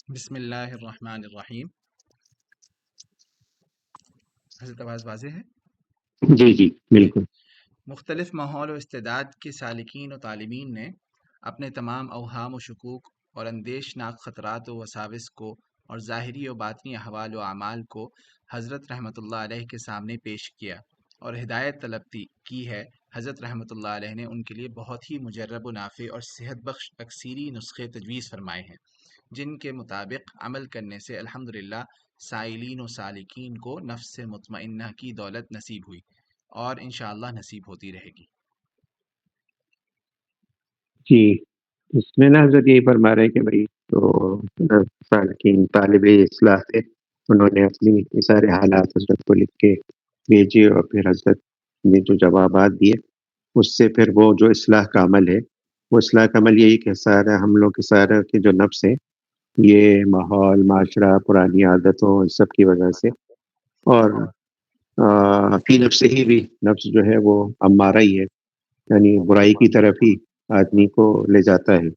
بسم اللہ الرحمن الرحیم۔ حضرت آواز واضح ہے؟ جی جی جی۔ بالکل۔ مختلف ماحول و استعداد کے سالکین و طالبین نے اپنے تمام اوہام و شکوک اور اندیشناک خطرات و وساوس کو اور ظاہری و باطنی احوال و اعمال کو حضرت رحمۃ اللہ علیہ کے سامنے پیش کیا اور ہدایت طلب کی ہے۔ حضرت رحمۃ اللہ علیہ نے ان کے لیے بہت ہی مجرب و نافع اور صحت بخش تکثیری نسخے تجویز فرمائے ہیں، جن کے مطابق عمل کرنے سے الحمدللہ سائلین و سالکین کو نفس مطمئنہ کی دولت نصیب ہوئی اور انشاءاللہ نصیب ہوتی رہے گی۔ جی، اس میں نا حضرت یہی فرما رہے ہیں کہ بھائی تو سالکین طالب اصلاح تھے، انہوں نے اپنی یہ سارے حالات حضرت کو لکھ کے بھیجے اور پھر حضرت نے جو جوابات دیے اس سے پھر وہ جو اصلاح کا عمل ہے، وہ اصلاح کا عمل یہی کہ سارا ہم لوگ کے سارا کے جو نفس ہے، یہ ماحول، معاشرہ، پرانی عادتوں اس سب کی وجہ سے، اور فی نفس ہی بھی نفس جو ہے وہ امارہ ہی ہے، یعنی برائی کی طرف ہی آدمی کو لے جاتا ہے۔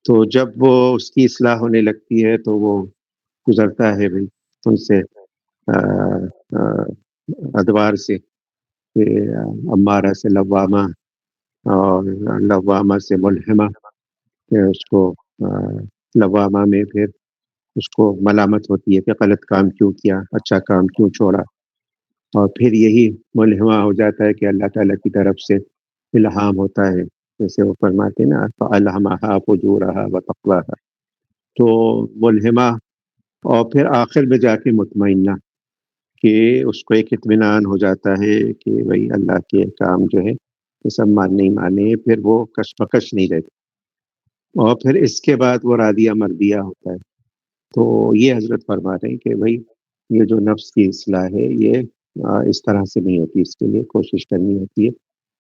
تو جب وہ اس کی اصلاح ہونے لگتی ہے تو وہ گزرتا ہے بھائی ان سے ادوار سے، کہ امارہ سے لوامہ اور لوامہ سے ملہمہ، کہ اس کو لوامہ میں پھر اس کو ملامت ہوتی ہے کہ غلط کام کیوں کیا، اچھا کام کیوں چھوڑا، اور پھر یہی ملہمہ ہو جاتا ہے کہ اللہ تعالیٰ کی طرف سے الہام ہوتا ہے، جیسے وہ فرماتے ہیں نا فَأَلْهَمَهَا فُجُورَهَا وَتَقْوَاهَا، تو ملہمہ، اور پھر آخر میں جا کے مطمئنہ، کہ اس کو ایک اطمینان ہو جاتا ہے کہ بھائی اللہ کے کام جو ہے یہ سب ماننے ہی مانے، پھر وہ کشمکش نہیں رہتی، اور پھر اس کے بعد وہ راضیہ مرضیہ ہوتا ہے۔ تو یہ حضرت فرما رہے ہیں کہ بھائی یہ جو نفس کی اصلاح ہے یہ اس طرح سے نہیں ہوتی، اس کے لیے کوشش کرنی ہوتی ہے،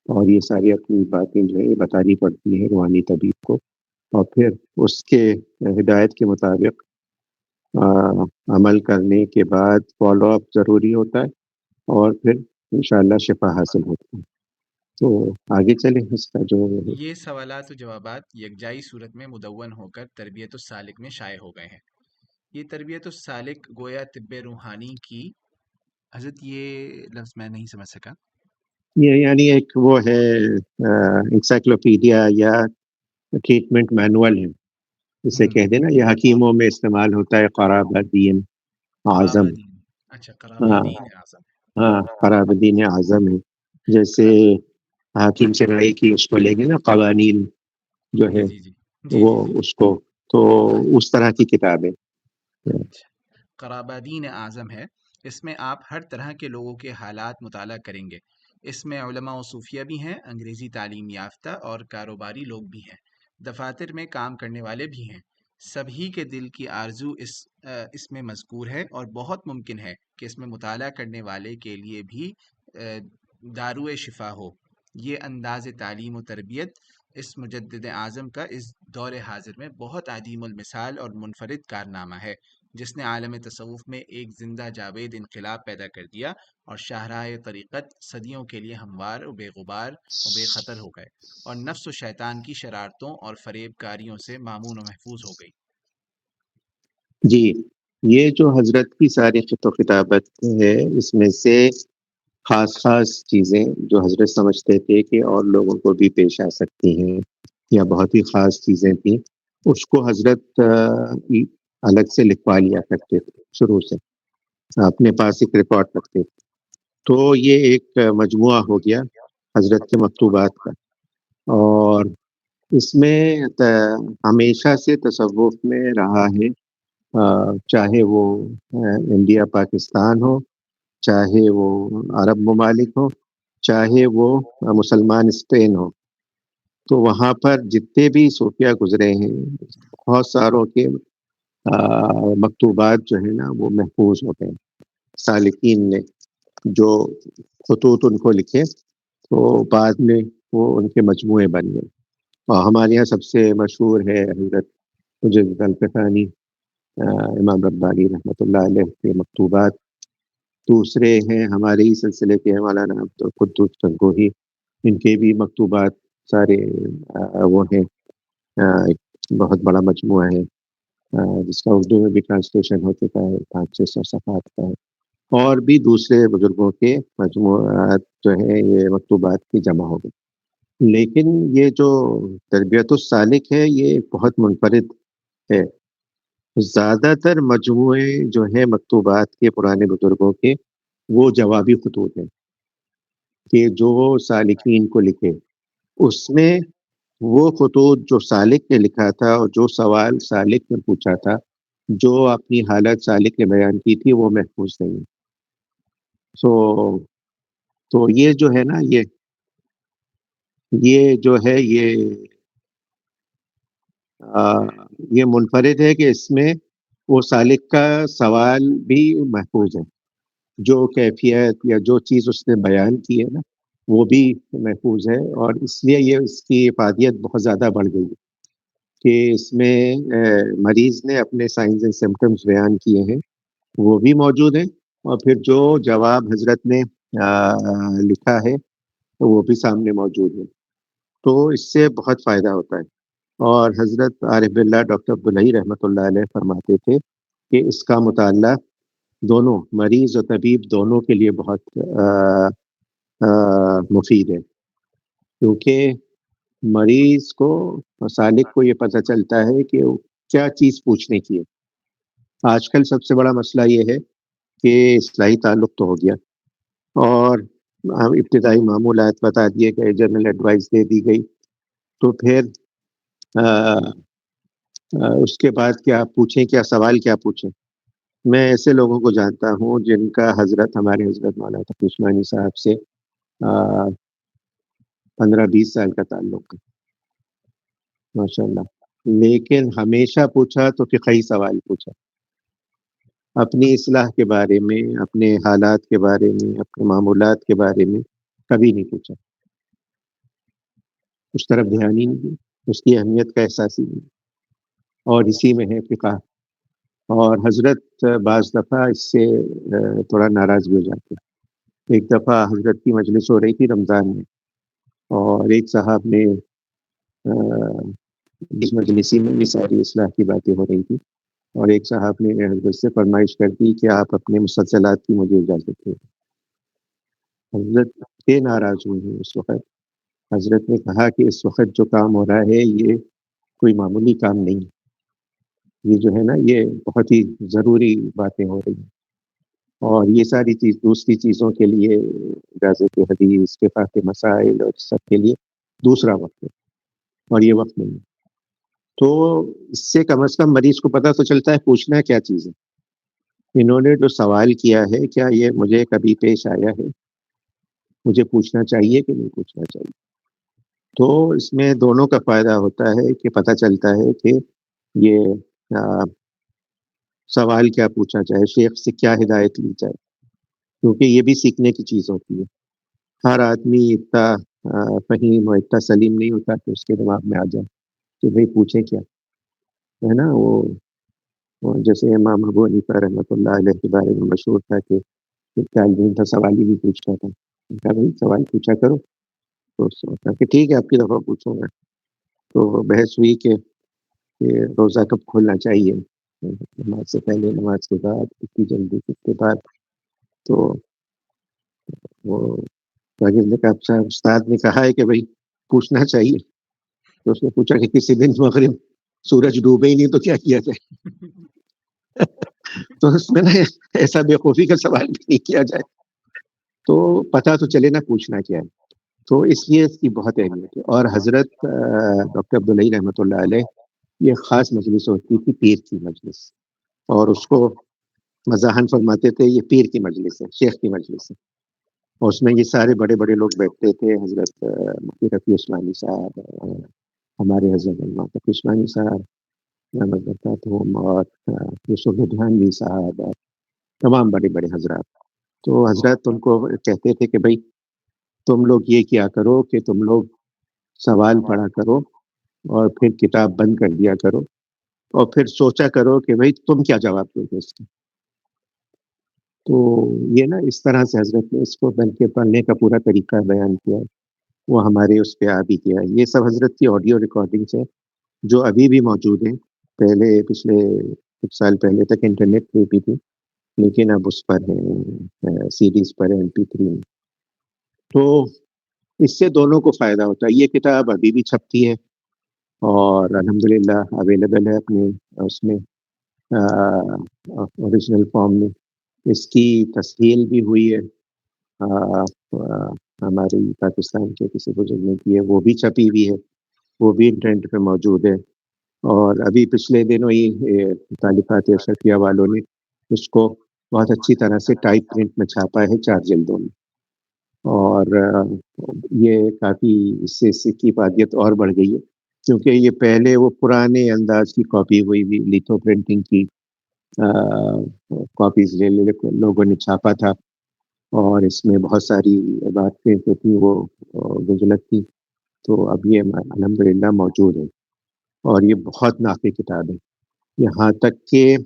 اور یہ ساری اپنی باتیں جو ہے یہ بتانی پڑتی ہے روحانی طبیب کو، اور پھر اس کے ہدایت کے مطابق عمل کرنے کے بعد فالو اپ ضروری ہوتا ہے، اور پھر انشاءاللہ شفا حاصل ہوتی ہے۔ تو آگے چلیں اس کا جو یہ سوالات و جوابات یکجائی صورت میں مدون ہو کر تربیت السالک میں شائع ہو گئے ہیں۔ یہ تربیت السالک گویا طب روحانی کی حضرت، یہ لفظ میں نہیں سمجھ سکا۔ یہ یعنی ایک وہ ہے انسائکلوپیڈیا یا ٹریٹمنٹ مینول ہے، جسے کہہ دینا، یہ حکیموں میں استعمال ہوتا ہے، قرابہ دین اعظم۔ قرابہ دین، اچھا قرابہ ہاں دین اعظم۔ ہاں، قرابہ دین اعظم ہے، جیسے حاکم شرعی کی اس کو لیں گے نا قوانین جو جی ہے، جی جی جی وہ جی جی اس کو، تو اس طرح کی کتاب ہے۔ اچھا، قرابہ دین اعظم ہے۔ اس میں آپ ہر طرح کے لوگوں کے حالات مطالعہ کریں گے۔ اس میں علماء و صوفیہ بھی ہیں، انگریزی تعلیم یافتہ اور کاروباری لوگ بھی ہیں، دفاتر میں کام کرنے والے بھی ہیں۔ سبھی کے دل کی آرزو اس میں مذکور ہے، اور بہت ممکن ہے کہ اس میں مطالعہ کرنے والے کے لیے بھی دارو شفا ہو۔ یہ انداز تعلیم و تربیت اس مجدد اعظم کا اس دور حاضر میں بہت عدیم المثال اور منفرد کارنامہ ہے، جس نے عالم تصوف میں ایک زندہ جاوید انقلاب پیدا کر دیا، اور شاہراہ طریقت صدیوں کے لیے ہموار و بے غبار و بے خطر ہو گئے، اور نفس و شیطان کی شرارتوں اور فریب کاریوں سے مامون و محفوظ ہو گئی۔ جی، یہ جو حضرت کی ساری خط و خطابت ہے، اس میں سے خاص خاص چیزیں جو حضرت سمجھتے تھے کہ اور لوگوں کو بھی پیش آ سکتی ہیں، یا بہت ہی خاص چیزیں تھیں، اس کو حضرت الگ سے لکھوا لیا کرتے تھے، شروع سے اپنے پاس ایک ریکارڈ رکھتے تھے۔ تو یہ ایک مجموعہ ہو گیا حضرت کے مکتوبات کا، اور اس میں ہمیشہ سے تصوف میں رہا ہے، چاہے وہ انڈیا پاکستان ہو، چاہے وہ عرب ممالک ہو، چاہے وہ مسلمان اسپین ہو، تو وہاں پر جتنے بھی صوفیہ گزرے ہیں بہت ساروں کے مکتوبات جو ہے نا وہ محفوظ ہو گئے، سالکین نے جو خطوط ان کو لکھے تو بعد میں وہ ان کے مجموعے بن گئے، اور ہمارے یہاں سب سے مشہور ہے حضرت مجدد الفسانی امام ربانی رحمۃ اللہ علیہ کے مکتوبات۔ دوسرے ہیں ہمارے ہی سلسلے کے مولانا عبدالقدوس گنگوہی، ان کے بھی مکتوبات سارے وہ ہیں، ایک بہت بڑا مجموعہ ہے۔ جس کا اردو میں بھی ٹرانسلیشن ہو چکا ہے 500-600 صفحات کا ہے، اور بھی دوسرے بزرگوں کے مجموعات جو ہیں یہ مکتوبات کی جمع ہو گئی، لیکن یہ جو تربیت السالک ہے یہ بہت منفرد ہے۔ زیادہ تر مجموعے جو ہیں مکتوبات کے پرانے بزرگوں کے وہ جوابی خطوط ہیں کہ جو سالکین کو لکھے، اس میں وہ خطوط جو سالک نے لکھا تھا اور جو سوال سالک نے پوچھا تھا، جو اپنی حالت سالک نے بیان کی تھی، وہ محفوظ نہیں ہے۔ سو تو یہ جو ہے نا یہ جو ہے یہ منفرد ہے کہ اس میں وہ سالک کا سوال بھی محفوظ ہے، جو کیفیت یا جو چیز اس نے بیان کی ہے نا وہ بھی محفوظ ہے، اور اس لیے یہ اس کی افادیت بہت زیادہ بڑھ گئی ہے کہ اس میں مریض نے اپنے سائنز اینڈ سمٹمز بیان کیے ہیں وہ بھی موجود ہیں، اور پھر جو جواب حضرت نے لکھا ہے وہ بھی سامنے موجود ہے، تو اس سے بہت فائدہ ہوتا ہے۔ اور حضرت عارف باللہ ڈاکٹر عبداللہ رحمۃ اللہ علیہ فرماتے تھے کہ اس کا مطالعہ دونوں مریض اور طبیب دونوں کے لیے بہت مفید ہے، کیونکہ مریض کو اور سالک کو یہ پتہ چلتا ہے کہ کیا چیز پوچھنے کی ہے۔ آج کل سب سے بڑا مسئلہ یہ ہے کہ اصلاحی تعلق تو ہو گیا اور ابتدائی معمولات بتا دیے گئے، جنرل ایڈوائس دے دی گئی، تو پھر اس کے بعد کیا پوچھیں، کیا سوال کیا پوچھیں۔ میں ایسے لوگوں کو جانتا ہوں جن کا ہمارے حضرت مولانا تقی عثمانی صاحب سے 15-20 سال کا تعلق ہے، ماشاء اللہ، لیکن ہمیشہ پوچھا تو فقہی سوال پوچھا، اپنی اصلاح کے بارے میں، اپنے حالات کے بارے میں، اپنے معمولات کے بارے میں کبھی نہیں پوچھا، اس طرف دھیان ہی نہیں دیا، اس کی اہمیت کا احساس ہی نہیں، اور اسی میں ہے فقہ۔ اور حضرت بعض دفعہ اس سے تھوڑا ناراض بھی ہو جاتے ہیں۔ ایک دفعہ حضرت کی مجلس ہو رہی تھی رمضان میں، اور ایک صاحب نے اس مجلسی میں یہ ساری اصلاح کی باتیں ہو رہی تھی، اور ایک صاحب نے حضرت سے فرمائش کر دی کہ آپ اپنے مسلسلات کی مجھے اجازت دیں۔ حضرت کے ناراض ہوئے ہیں اس وقت۔ حضرت نے کہا کہ اس وقت جو کام ہو رہا ہے یہ کوئی معمولی کام نہیں ہے، یہ جو ہے نا یہ بہت ہی ضروری باتیں ہو رہی ہیں، اور یہ ساری دوسری چیزوں کے لیے اجازت حدیث فقہ کے مسائل اور سب کے لیے دوسرا وقت ہے، اور یہ وقت نہیں ہے۔ تو اس سے کم از کم مریض کو پتہ تو چلتا ہے پوچھنا کیا چیز ہے۔ انہوں نے جو سوال کیا ہے کیا یہ مجھے کبھی پیش آیا ہے، مجھے پوچھنا چاہیے کہ نہیں پوچھنا چاہیے۔ تو اس میں دونوں کا فائدہ ہوتا ہے کہ پتہ چلتا ہے کہ یہ سوال کیا پوچھا جائے، شیخ سے کیا ہدایت لی جائے، کیونکہ یہ بھی سیکھنے کی چیز ہوتی ہے۔ ہر آدمی اتنا فہیم اور اتنا سلیم نہیں ہوتا کہ اس کے دماغ میں آ جائے کہ بھئی پوچھیں کیا، ہے نا۔ وہ جیسے امام ابو حنیفہ رحمۃ اللہ علیہ کے بارے میں مشہور تھا کہ ایک طالب علم تھا، سوال ہی نہیں پوچھتا تھا، کہا بھائی سوال پوچھا کرو، تو سوچا کہ ٹھیک ہے آپ کی دفعہ پوچھوں گا۔ تو بحث ہوئی کہ روزہ کب کھولنا چاہیے، نماز سے پہلے، نماز کے بعد، کتنی جلدی، کتنے بعد۔ تو وہ راجد نے کہا اچھا استاد نے کہا ہے کہ بھائی پوچھنا چاہیے، تو اس نے پوچھا کہ کسی دن مغرب سورج ڈوبے ہی نہیں تو کیا کیا جائے؟ تو اس میں نا ایسا بیوقوفی کا سوال بھی نہیں کیا جائے، تو پتہ تو چلے نا پوچھنا کیا ہے۔ تو اس لیے اس کی بہت اہمیت ہے۔ اور حضرت ڈاکٹر عبداللہ رحمۃ اللہ علیہ یہ خاص مجلس ہوتی تھی، پیر کی مجلس، اور اس کو مزاحن فرماتے تھے یہ پیر کی مجلس ہے، شیخ کی مجلس ہے، اور اس میں یہ سارے بڑے بڑے لوگ بیٹھتے تھے، حضرت مفتی رفیع عثمانی صاحب، ہمارے حضرت علامہ تقی عثمانی صاحب، اور یوسف لدھیانوی صاحب، تمام بڑے بڑے حضرات۔ تو حضرات ان کو کہتے تھے کہ بھائی تم لوگ یہ کیا کرو کہ تم لوگ سوال پڑھا کرو اور پھر کتاب بند کر دیا کرو، اور پھر سوچا کرو کہ بھائی تم کیا جواب دو گے اس کا۔ تو یہ نا اس طرح سے حضرت نے اس کو بلکہ پڑھنے کا پورا طریقہ بیان کیا ہے، وہ ہمارے اس پہ آ بھی کیا ہے۔ یہ سب حضرت کی آڈیو ریکارڈنگس ہیں جو ابھی بھی موجود ہیں، پہلے پچھلے کچھ سال پہلے تک انٹرنیٹ پہ بھی تھی، لیکن اب اس پر ہے سیریز پر MP3 میں. تو اس سے دونوں کو فائدہ ہوتا ہے. یہ کتاب ابھی بھی چھپتی ہے اور الحمدللہ اویلیبل ہے اپنے اس میں اوریجنل فارم میں. اس کی تسہیل بھی ہوئی ہے ہماری پاکستان کے کسی بزرگ نے کی ہے، وہ بھی چھپی ہوئی ہے، وہ بھی انٹرنیٹ پہ موجود ہے. اور ابھی پچھلے دنوں ہی تالیفات اشرفیہ والوں نے اس کو بہت اچھی طرح سے ٹائپ پرنٹ میں چھاپا ہے 4 جلدوں میں. اور یہ کافی اس سے کی افادیت اور بڑھ گئی ہے، کیونکہ یہ پہلے وہ پرانے انداز کی کاپی ہوئی بھی لیتھو پرنٹنگ کی کاپیز لوگوں نے چھاپا تھا، اور اس میں بہت ساری باتیں جو تھیں وہ غلط تھی. تو اب یہ الحمدللہ موجود ہے اور یہ بہت نافع کتاب ہے. یہاں تک کہ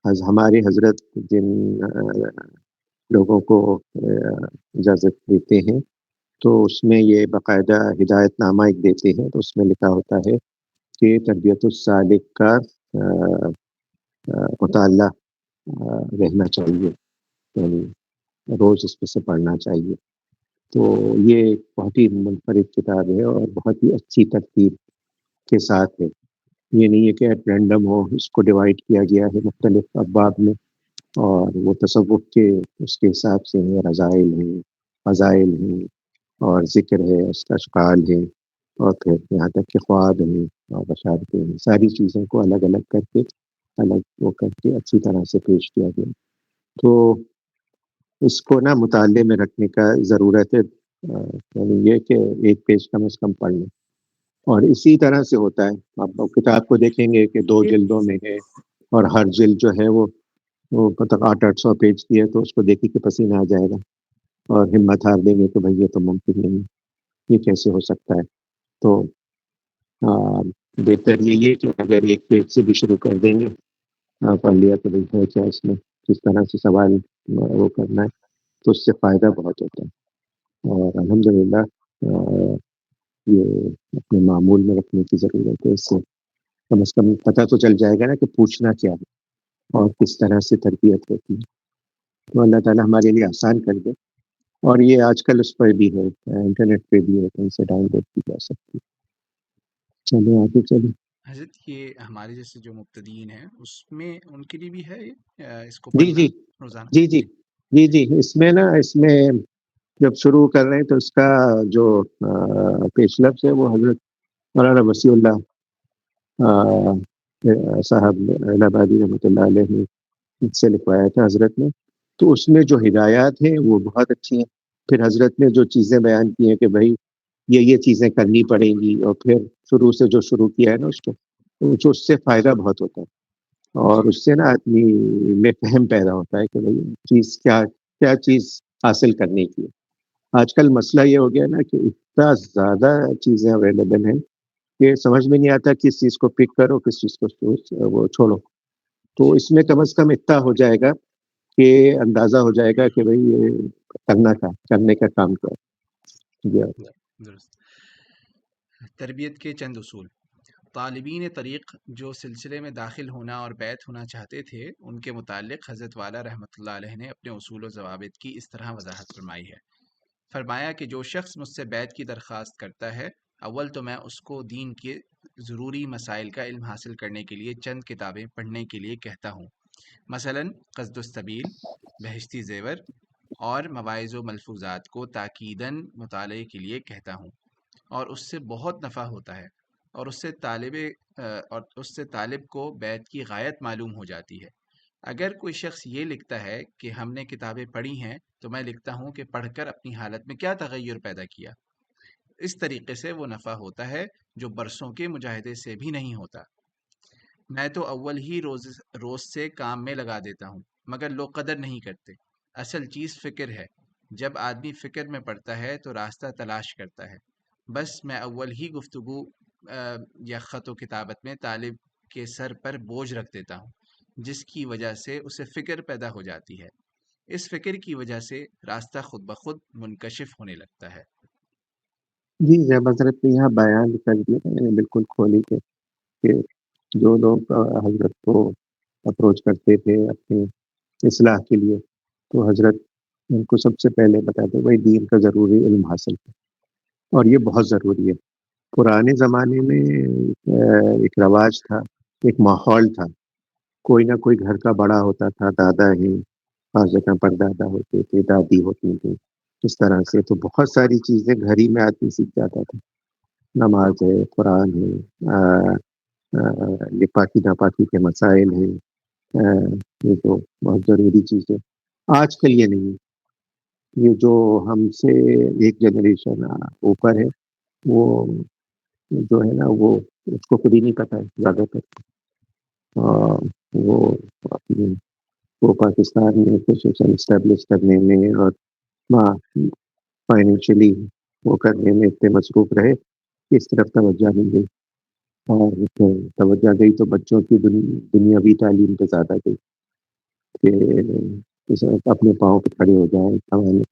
ہمارے حضرت جن لوگوں کو اجازت دیتے ہیں تو اس میں یہ باقاعدہ ہدایت نامہ ایک دیتے ہیں، تو اس میں لکھا ہوتا ہے کہ تربیت السالک کا مطالعہ رہنا چاہیے، یعنی روز اس پہ سے پڑھنا چاہیے. تو یہ ایک بہت ہی منفرد کتاب ہے اور بہت ہی اچھی ترتیب کے ساتھ ہے. یہ نہیں ہے کہ رینڈم ہو، اس کو ڈیوائڈ کیا گیا ہے مختلف ابواب میں، اور وہ تصوف کے اس کے حساب سے ہیں، رضائل ہیں، فضائل ہیں، اور ذکر ہے، استشقال ہے، اور پھر یہاں تک کہ خواب ہیں اور بشارتیں ہیں. ساری چیزوں کو الگ الگ کر کے وہ کر کے اچھی طرح سے پیش کیا گیا. تو اس کو نا مطالعے میں رکھنے کا ضرورت ہے، یعنی یہ کہ ایک پیج کم از کم پڑھ لیں. اور اسی طرح سے ہوتا ہے، آپ کتاب کو دیکھیں گے کہ 2 جلدوں میں ہے، اور ہر جلد جو ہے وہ مطلب 800 پیج کی ہے، تو اس کو دیکھ کے پسینہ آ جائے گا اور ہمت ہار دیں گے کہ بھائی یہ تو ممکن نہیں ہے، یہ کیسے ہو سکتا ہے. تو بہتر یہ کہ اگر ایک پیج سے بھی شروع کر دیں گے پڑھ لیا تو دیکھا کیا اس میں کس طرح سے سوال وہ کرنا ہے، تو اس سے فائدہ بہت ہوتا ہے. اور الحمدللہ یہ اپنے معمول میں رکھنے کی ضرورت ہے. اس سے کم از کم پتہ تو چل جائے گا نا کہ پوچھنا کیا ہے اور کس طرح سے تربیت ہوتی ہے. تو اللہ تعالیٰ ہمارے لیے آسان کر دے. اور یہ آج کل اس پر بھی ہے، انٹرنیٹ پہ بھی ہے، کہیں سے ڈاؤن لوڈ کی جا سکتی ہے. چلیں آگے چلیں. حضرت یہ ہمارے جیسے جو مبتدئین ہیں اس میں ان کے لیے بھی ہے اس کو جی پڑھنا جی روزانہ؟ جی جی جی جی اس میں جب شروع کر رہے ہیں تو اس کا جو پیش لفظ ہے وہ حضرت مولانا وسیع اللہ صاحب الہ آبادی رحمۃ اللہ علیہ نے سے لکھوایا تھا حضرت نے. تو اس میں جو ہدایات ہیں وہ بہت اچھی ہیں. پھر حضرت نے جو چیزیں بیان کی ہیں کہ بھائی یہ چیزیں کرنی پڑیں گی، اور پھر شروع سے جو شروع کیا ہے نا اس کو، تو اس سے فائدہ بہت ہوتا ہے. اور جی اس سے نا آدمی میں فہم پیدا ہوتا ہے کہ بھائی چیز کیا کیا چیز حاصل کرنے کی ہے. آج کل مسئلہ یہ ہو گیا نا کہ اتنا زیادہ چیزیں اویلیبل ہیں کہ سمجھ میں نہیں آتا کس چیز کو پک کرو کس چیز کو وہ چھوڑو. تو جی اس میں کم از کم اتنا ہو جائے گا کہ اندازہ ہو جائے گا کہ بھائی یہ کرنے کا کام کیا ہے. درست. تربیت کے چند اصول. طالبین طریق جو سلسلے میں داخل ہونا اور بیعت ہونا چاہتے تھے ان کے متعلق حضرت والا رحمۃ اللہ علیہ نے اپنے اصول و ضوابط کی اس طرح وضاحت فرمائی ہے. فرمایا کہ جو شخص مجھ سے بیعت کی درخواست کرتا ہے، اول تو میں اس کو دین کے ضروری مسائل کا علم حاصل کرنے کے لیے چند کتابیں پڑھنے کے لیے کہتا ہوں، مثلا قصد السبیل، بہشتی زیور اور مواعظ و ملفوظات کو تاکیداً مطالعے کے لیے کہتا ہوں، اور اس سے بہت نفع ہوتا ہے، اور اس سے طالب کو بیت کی غایت معلوم ہو جاتی ہے. اگر کوئی شخص یہ لکھتا ہے کہ ہم نے کتابیں پڑھی ہیں تو میں لکھتا ہوں کہ پڑھ کر اپنی حالت میں کیا تغیر پیدا کیا. اس طریقے سے وہ نفع ہوتا ہے جو برسوں کے مجاہدے سے بھی نہیں ہوتا. میں تو اول ہی روز سے کام میں لگا دیتا ہوں، مگر لوگ قدر نہیں کرتے. اصل چیز فکر ہے. جب آدمی فکر میں پڑتا ہے تو راستہ تلاش کرتا ہے. بس میں اول ہی گفتگو یا خط و کتابت میں طالب کے سر پر بوجھ رکھ دیتا ہوں، جس کی وجہ سے اسے فکر پیدا ہو جاتی ہے. اس فکر کی وجہ سے راستہ خود بخود منکشف ہونے لگتا ہے. جی جب حضرت نے یہاں بیان کر دیا بالکل کھولی کہ جو لوگ حضرت کو اپروچ کرتے تھے اپنے اصلاح کے لیے، تو حضرت ان کو سب سے پہلے بتاتے بھائی دین کا ضروری علم حاصل کرو، اور یہ بہت ضروری ہے۔ پرانے زمانے میں ایک رواج تھا، ایک ماحول تھا، کوئی نہ کوئی گھر کا بڑا ہوتا تھا، دادا ہے، بعض جگہ پر دادا ہوتے تھے، دادی ہوتی تھی، اس طرح سے تو بہت ساری چیزیں گھر ہی میں آدمی سیکھ جاتا تھا، نماز ہے، قرآن ہے، یہ پاکی ناپاکی کے مسائل ہیں، یہ تو بہت ضروری چیز ہے۔ آج کل یہ نہیں ہے، یہ جو ہم سے ایک جنریشن اوپر ہے، وہ جو ہے نا وہ اس کو خود ہی نہیں پتا ہے زیادہ تر، وہ اپنے وہ پاکستان میں پوزیشن اسٹیبلش کرنے میں اور فائنینشلی وہ کرنے میں اتنے مصروف رہے کہ اس طرف توجہ نہیں گئی، اور توجہ گئی تو بچوں کی دنیاوی تعلیم پہ زیادہ گئی کہ اپنے پاؤں پہ کھڑے ہو جائیں،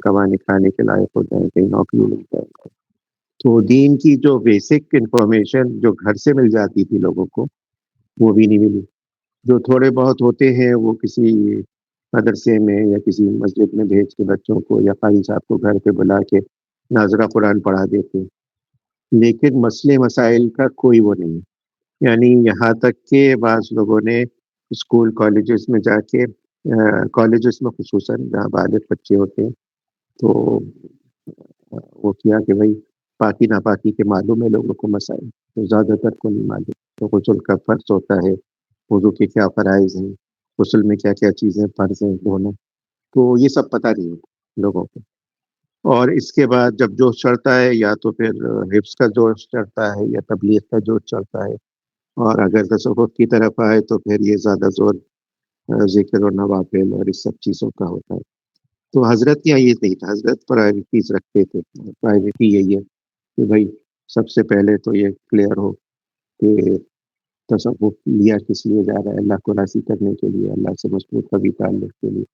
کمانے کھانے کے لائق ہو جائیں، کہیں نوکری مل جائے۔ تو دین کی جو بیسک انفارمیشن جو گھر سے مل جاتی تھی لوگوں کو، وہ بھی نہیں ملی۔ جو تھوڑے بہت ہوتے ہیں وہ کسی مدرسے میں یا کسی مسجد میں بھیج کے بچوں کو یا قاری صاحب کو گھر پہ بلا کے ناظرہ قرآن پڑھا دیتے ہیں، لیکن مسئلے مسائل کا کوئی وہ نہیں ہے۔ یعنی یہاں تک کہ بعض لوگوں نے اسکول کالجز میں جا کے، کالجز میں خصوصاً جہاں بالغ بچے ہوتے ہیں، تو وہ کیا کہ بھائی پاکی ناپاکی کے معلوم ہے لوگوں کو مسائل، تو زیادہ تر کو نہیں معلوم، تو غسل کا فرض ہوتا ہے، وضو کے کیا فرائض ہیں، غسل میں کیا کیا چیزیں فرض ہیں دھونا، تو یہ سب پتہ نہیں ہوتا لوگوں کو۔ اور اس کے بعد جب جوش چڑھتا ہے، یا تو پھر حفظ کا جوش چڑھتا ہے یا تبلیغ کا جوش چڑھتا ہے، اور اگر تصوف کی طرف آئے تو پھر یہ زیادہ زور ذکر و نوافل اور اس سب چیزوں کا ہوتا ہے۔ تو حضرت کیا یہ نہیں تھا، حضرت پرائرٹیز رکھتے تھے، پرائرٹی یہی ہے کہ بھائی سب سے پہلے تو یہ کلیئر ہو کہ تصوف لیا کس لیے جا رہا ہے، اللہ کو راضی کرنے کے لیے، اللہ سے مضبوط قوی تعلق کے لیے،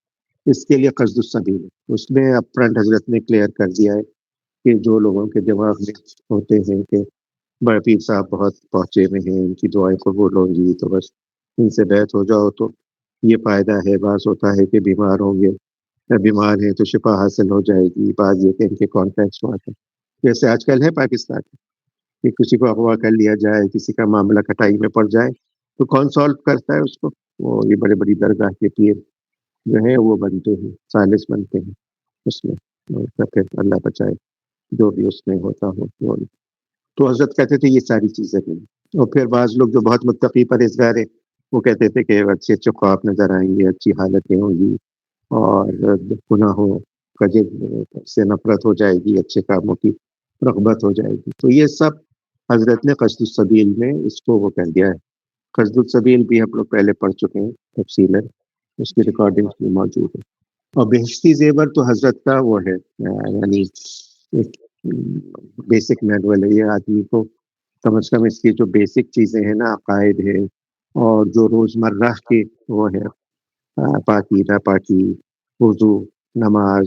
اس کے لیے قصد السبیل ہے۔ اس میں اپ فرنٹ حضرت نے کلیئر کر دیا ہے کہ جو لوگوں کے دماغ میں ہوتے ہیں کہ بڑے پیر صاحب بہت پہنچے میں ہیں، ان کی دعائیں قبول ہوں گی تو بس ان سے بیعت ہو جاؤ تو یہ فائدہ ہے، بعض ہوتا ہے کہ بیمار ہوں گے، بیمار ہیں تو شفا حاصل ہو جائے گی، بعض یہ کہ ان کے کانٹیکٹس وہاں ہیں، جیسے آج کل ہے پاکستان کہ کسی کو اغوا کر لیا جائے، کسی کا معاملہ کٹائی میں پڑ جائے تو کون سالو کرتا ہے اس کو؟ وہ یہ بڑے بڑی درگاہ کے پیر جو ہے وہ بنتے ہیں، سالس بنتے ہیں اس میں، اور پھر اللہ بچائے جو بھی اس میں ہوتا ہو۔ تو حضرت کہتے تھے یہ ساری چیزیں نہیں۔ اور پھر بعض لوگ جو بہت متقی پرہیزگار ہیں وہ کہتے تھے کہ اچھے اچھے خواب نظر آئیں گے، اچھی حالتیں ہوں گی، اور گناہوں کا سے نفرت ہو جائے گی، اچھے کاموں کی رغبت ہو جائے گی۔ تو یہ سب حضرت نے قصد السبیل میں اس کو وہ کہہ دیا ہے۔ قصد السبیل بھی ہم لوگ پہلے پڑھ چکے ہیں تفصیلاً، اس کی ریکارڈنگ بھی موجود ہے۔ اور بہشتی زیور تو حضرت کا وہ ہے، یعنی ایک بیسک مینول ہے، یہ آدمی کو کم از کم اس کی جو بیسک چیزیں ہیں نا، عقائد ہے اور جو روزمرہ کے وہ ہے، پاکی ناپاکی، وضو، نماز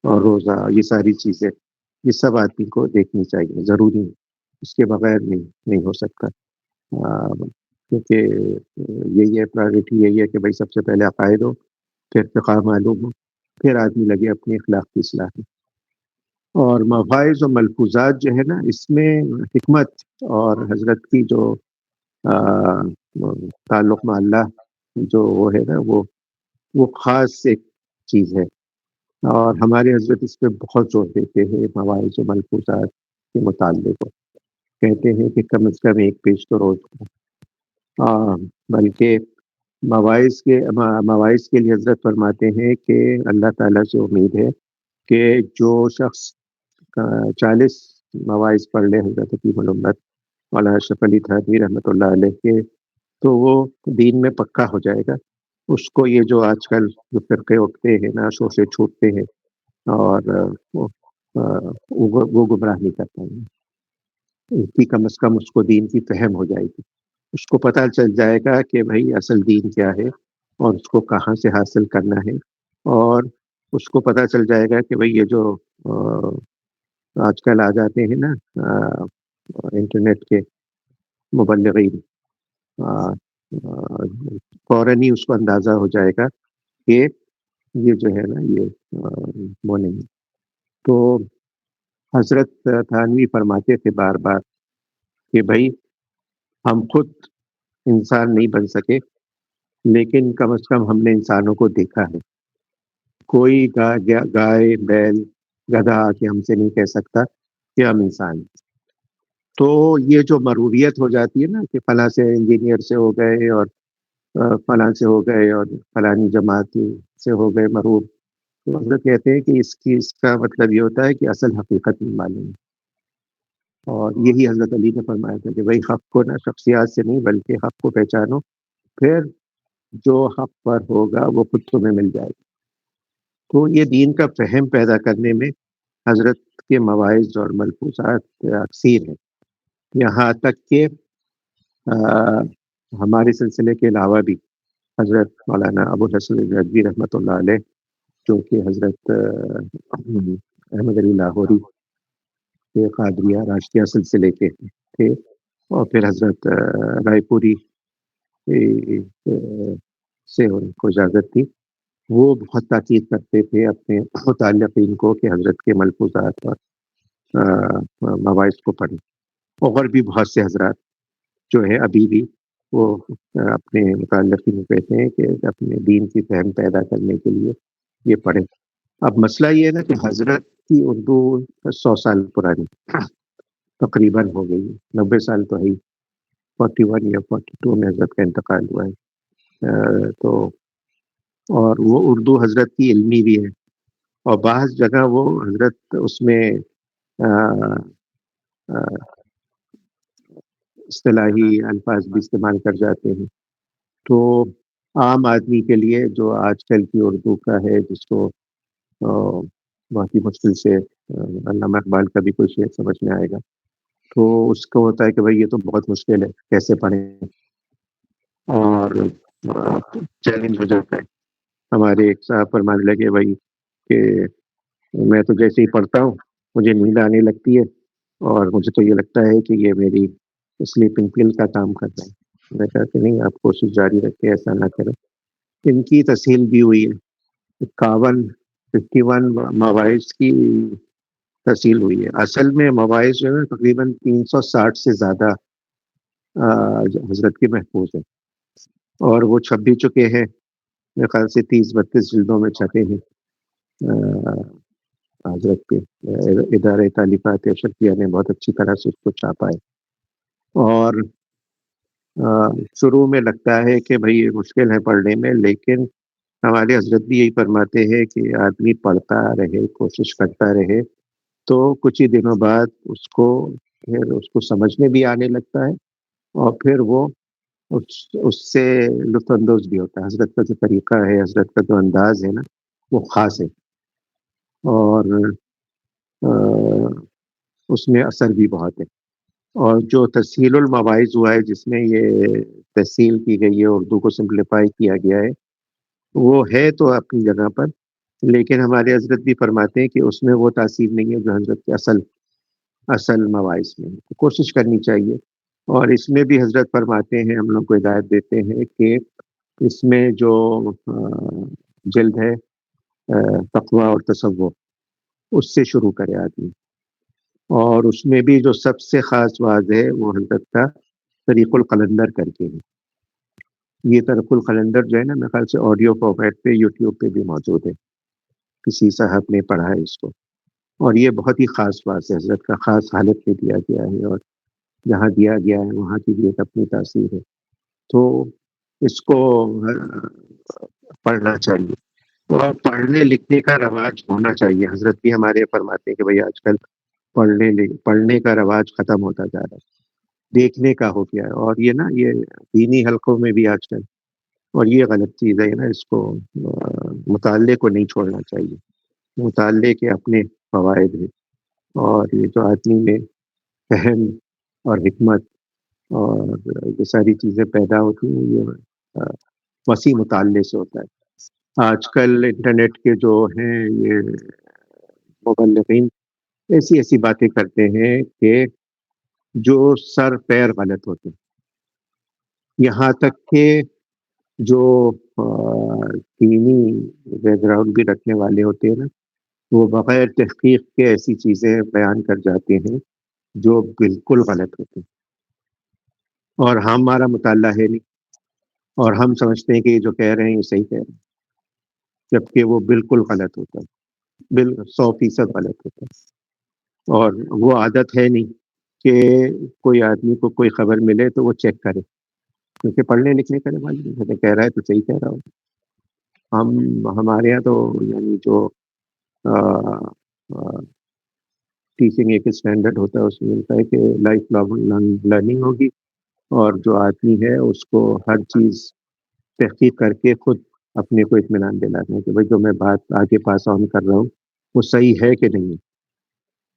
اور روزہ، یہ ساری چیزیں یہ سب آدمی کو دیکھنی چاہیے، ضروری ہے، اس کے بغیر نہیں ہو سکتا، کیونکہ یہی ہے پرائرٹی، یہی ہے کہ بھائی سب سے پہلے عقائد ہو، پھر فقہ معلوم ہو، پھر آدمی لگے اپنی اخلاق کی اصلاح میں۔ اور مواعظ و ملفوظات جو ہے نا، اس میں حکمت اور حضرت کی جو تعلق مع اللہ جو وہ ہے نا، وہ خاص ایک چیز ہے، اور ہمارے حضرت اس پہ بہت زور دیتے ہیں مواعظ و ملفوظات کے متعلق، کہتے ہیں کہ کم از کم ایک پیش تو روز ہو، بلکہ مواعظ کے لیے حضرت فرماتے ہیں کہ اللہ تعالیٰ سے امید ہے کہ جو شخص 40 مواعظ پڑھ لے حضرت حکیم الامت مولانا اشرف علی تھانوی رحمۃ اللہ علیہ کے، تو وہ دین میں پکا ہو جائے گا۔ اس کو یہ جو آج کل جو فرقے اٹھتے ہیں نا، شوشے چھوٹتے ہیں، اور وہ گمراہ نہیں کر پائیں گے، اس کی کم از کم اس کو دین کی فہم ہو جائے گی، اس کو پتہ چل جائے گا کہ بھائی اصل دین کیا ہے اور اس کو کہاں سے حاصل کرنا ہے، اور اس کو پتہ چل جائے گا کہ بھائی یہ جو آج کل آ جاتے ہیں نا انٹرنیٹ کے مبلغین، فوراً ہی اس کو اندازہ ہو جائے گا کہ یہ جو ہے نا یہ وہ نہیں ہے۔ تو حضرت تھانوی فرماتے تھے بار بار کہ بھائی ہم خود انسان نہیں بن سکے، لیکن کم از کم ہم نے انسانوں کو دیکھا ہے۔ کوئی گائے بیل گدھا آ کے ہم سے نہیں کہہ سکتا کہ ہم انسان ہیں۔ تو یہ جو مروریت ہو جاتی ہے نا کہ فلاں سے انجینئر سے ہو گئے اور فلاں سے ہو گئے اور فلانی جماعت سے ہو گئے مرور، تو حضرت کہتے ہیں کہ اس کا مطلب یہ ہوتا ہے کہ اصل حقیقت نہیں معلوم ہے۔ اور یہی حضرت علی نے فرمایا تھا کہ بھائی حق کو نہ شخصیات سے نہیں بلکہ حق کو پہچانو، پھر جو حق پر ہوگا وہ خود تمہیں مل جائے گا۔ تو یہ دین کا فہم پیدا کرنے میں حضرت کے مواعظ اور ملفوظات اکثیر ہیں، یہاں تک کہ ہمارے سلسلے کے علاوہ بھی حضرت مولانا ابو الحسن ندوی رحمۃ اللہ علیہ، جو کہ حضرت احمد علی لاہوری کے قادریہ راشدیہ سلسلے کے تھے، اور پھر حضرت رائے پوری سے ان کو اجازت تھی، وہ بہت تاکید کرتے تھے اپنے متعلقین کو کہ حضرت کے ملفوظات اور مواعظ کو پڑھیں۔ اور بھی بہت سے حضرات جو ہے ابھی بھی وہ اپنے متعلقین کو کہتے ہیں کہ اپنے دین کی فہم پیدا کرنے کے لیے یہ پڑھیں۔ اب مسئلہ یہ ہے نا کہ حضرت کی اردو 100 سال پرانی تقریباً ہو گئی ہے، 90 سال تو ہے ہی، 41 یا 42 میں حضرت کا انتقال ہوا ہے۔ تو اور وہ اردو حضرت کی علمی بھی ہے، اور بعض جگہ وہ حضرت اس میں اصطلاحی الفاظ بھی استعمال کر جاتے ہیں۔ تو عام آدمی کے لیے جو آج کل کی اردو کا ہے، جس کو بہت ہی مشکل سے علامہ اقبال کا بھی کوئی شعر سمجھ میں آئے گا، تو اس کو ہوتا ہے کہ بھائی یہ تو بہت مشکل ہے، کیسے پڑھیں، اور چیلنج ہو جاتا ہے۔ ہمارے ایک صاحب فرمانے لگے بھائی کہ میں تو جیسے ہی پڑھتا ہوں مجھے نیند آنے لگتی ہے، اور مجھے تو یہ لگتا ہے کہ یہ میری سلیپنگ پل کا کام کرتا ہے۔ میں کہا کہ نہیں، آپ کوشش جاری رکھیں، ایسا نہ کریں۔ ان کی تسہیل بھی ہوئی ہے، 51 مواعظ کی تسہیل ہوئی ہے۔ اصل میں مواعظ جو ہے تقریباً 360 سے زیادہ حضرت کے محفوظ ہیں، اور وہ چھپ بھی چکے ہیں، میرے خیال سے 30-32 جلدوں میں چھپے ہیں۔ حضرت کے ادارہ تالیفات اشرفیہ نے بہت اچھی طرح سے اس کو چھاپا ہے۔ اور شروع میں لگتا ہے کہ بھئی یہ مشکل ہے پڑھنے میں، لیکن ہمارے حضرت بھی یہی فرماتے ہیں کہ آدمی پڑھتا رہے، کوشش کرتا رہے، تو کچھ ہی دنوں بعد اس کو سمجھنے بھی آنے لگتا ہے، اور پھر وہ اس سے لطف اندوز بھی ہوتا ہے۔ حضرت کا جو طریقہ ہے، حضرت کا جو انداز ہے نا، وہ خاص ہے، اور اس میں اثر بھی بہت ہے۔ اور جو تسہیل المواعظ ہوا ہے، جس میں یہ تسہیل کی گئی ہے، اردو کو سمپلیفائی کیا گیا ہے، وہ ہے تو اپنی جگہ پر، لیکن ہمارے حضرت بھی فرماتے ہیں کہ اس میں وہ تاثیر نہیں ہے جو حضرت کے اصل مواعظ میں ہے۔ کوشش کرنی چاہیے۔ اور اس میں بھی حضرت فرماتے ہیں، ہم لوگ کو ہدایت دیتے ہیں کہ اس میں جو جلد ہے تقویٰ اور تصوف، اس سے شروع کرے آدمی، اور اس میں بھی جو سب سے خاص بات ہے وہ حضرت کا طریق القلندر کر کے ہے۔ یہ طریق القلندر جو ہے نا، میرے خیال سے آڈیو فارمیٹ پہ یوٹیوب پہ بھی موجود ہے، کسی صاحب نے پڑھا ہے اس کو، اور یہ بہت ہی خاص بات ہے، حضرت کا خاص حالت میں دیا گیا ہے، اور جہاں دیا گیا ہے وہاں کی بھی ایک اپنی تاثیر ہے۔ تو اس کو پڑھنا چاہیے، اور پڑھنے لکھنے کا رواج ہونا چاہیے۔ حضرت بھی ہمارے فرماتے ہیں کہ بھائی آج کل پڑھنے کا رواج ختم ہوتا جا رہا ہے، دیکھنے کا ہو گیا ہے، اور یہ نا یہ دینی حلقوں میں بھی آج کل، اور یہ غلط چیز ہے نا، اس کو مطالعے کو نہیں چھوڑنا چاہیے۔ مطالعے کے اپنے فوائد ہیں، اور یہ جو آدمی میں فہم اور حکمت اور یہ ساری چیزیں پیدا ہوتی ہیں، یہ وسیع مطالعے سے ہوتا ہے۔ آج کل انٹرنیٹ کے جو ہیں یہ مبلغین ایسی ایسی باتیں کرتے ہیں کہ جو سر پیر غلط ہوتے ہیں، یہاں تک کہ جو دینی بیک گراؤنڈ بھی رکھنے والے ہوتے ہیں نا، وہ بغیر تحقیق کے ایسی چیزیں بیان کر جاتے ہیں جو بالکل غلط ہوتے ہیں، اور ہمارا مطالعہ ہے نہیں، اور ہم سمجھتے ہیں کہ یہ جو کہہ رہے ہیں یہ صحیح کہہ رہے ہیں، جبکہ وہ بالکل غلط ہوتا ہے، 100% غلط ہوتا ہے۔ اور وہ عادت ہے نہیں کہ کوئی آدمی کو کوئی خبر ملے تو وہ چیک کرے، کیونکہ پڑھنے لکھنے کا رواج نہیں ہے، کہہ رہا ہے تو صحیح کہہ رہا ہو۔ ہمارے یہاں تو یعنی جو ٹیچنگ ایک اسٹینڈرڈ ہوتا ہے، اس میں ملتا ہے کہ لائف لانگ لرننگ ہوگی، اور جو آدمی ہے اس کو ہر چیز تحقیق کر کے خود اپنے کو اطمینان دلانا ہے کہ بھائی جو میں بات آگے پاس آن کر رہا ہوں وہ صحیح ہے کہ نہیں ہے۔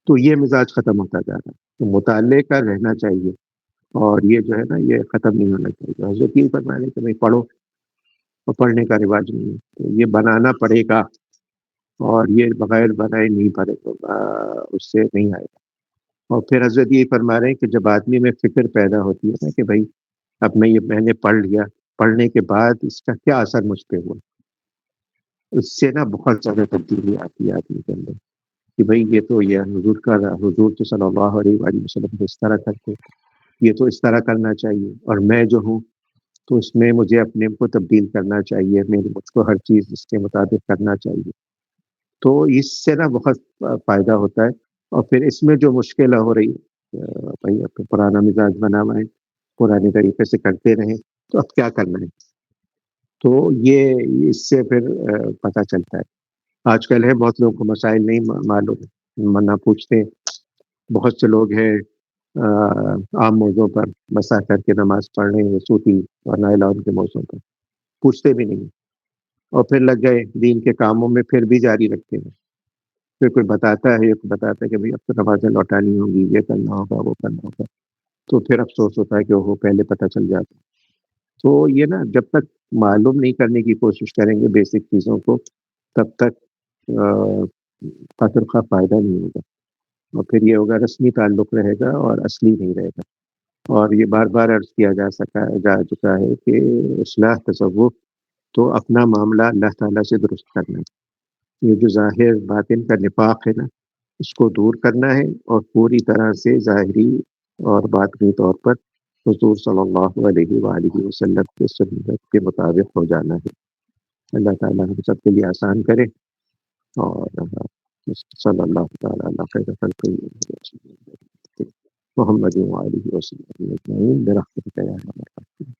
تو یہ مزاج ختم ہوتا جا رہا ہے، تو مطالعے کا رہنا چاہیے، اور یہ جو ہے نا یہ ختم نہیں ہونا چاہیے۔ حضرت یہ فرمایا کہ بھائی پڑھو، اور پڑھنے کا رواج نہیں ہے، تو یہ بنانا پڑے گا، اور یہ بغیر بنائے نہیں پڑے تو اس سے نہیں آئے گا۔ اور پھر حضرت یہ فرما رہے ہیں کہ جب آدمی میں فکر پیدا ہوتی ہے نا کہ بھائی اب میں نے پڑھ لیا، پڑھنے کے بعد اس کا کیا اثر مجھ پہ ہوا، اس سے نا بہت زیادہ تبدیلی آتی ہے آدمی کے اندر، کہ بھئی یہ تو یہ حضور تو صلی اللہ علیہ وآلہ وسلم تو اس طرح کرتے، یہ تو اس طرح کرنا چاہیے، اور میں جو ہوں تو اس میں مجھے اپنے کو تبدیل کرنا چاہیے، مجھ کو ہر چیز اس کے مطابق کرنا چاہیے۔ تو اس سے نا بہت فائدہ ہوتا ہے۔ اور پھر اس میں جو مشکل ہو رہی ہے، بھئی اب پرانا مزاج بنا ہوا ہے، پرانے طریقے سے کرتے رہیں، تو اب کیا کرنا ہے؟ تو یہ اس سے پھر پتہ چلتا ہے۔ آج کل ہے بہت لوگوں کو مسائل نہیں معلوم، نہ پوچھتے ہیں، بہت سے لوگ ہیں عام موضوع پر مسا کر کے نماز پڑھ رہے ہیں، صوفی اور نائلان کے موضوع پر پوچھتے بھی نہیں، اور پھر لگ گئے دین کے کاموں میں، پھر بھی جاری رکھتے ہیں۔ پھر کوئی بتاتا ہے کہ بھئی اب تو نمازیں لوٹانی ہوگی، یہ کرنا ہوگا، وہ کرنا ہوگا، تو پھر افسوس ہوتا ہے کہ وہ پہلے پتہ چل جاتا۔ تو یہ نا جب تک معلوم نہیں کرنے کی کوشش کریں گے بیسک چیزوں کو، تب تک خاطر خواہ فائدہ نہیں ہوگا، اور پھر یہ ہوگا رسمی تعلق رہے گا اور اصلی نہیں رہے گا۔ اور یہ بار بار عرض کیا جا چکا ہے کہ اصلاح تصوف تو اپنا معاملہ اللہ تعالیٰ سے درست کرنا ہے، یہ جو ظاہر باطن کا نفاق ہے نا، اس کو دور کرنا ہے، اور پوری طرح سے ظاہری اور باطنی طور پر حضور صلی اللہ علیہ وآلہ وسلم کے سنت کے مطابق ہو جانا ہے۔ اللہ تعالیٰ ہم سب کے لیے آسان کرے، اور صلی اللہ تعالیٰ علی خیر خلقہ محمد وآلہ وسلم اجمعین برحمتک یا ارحم الراحمین۔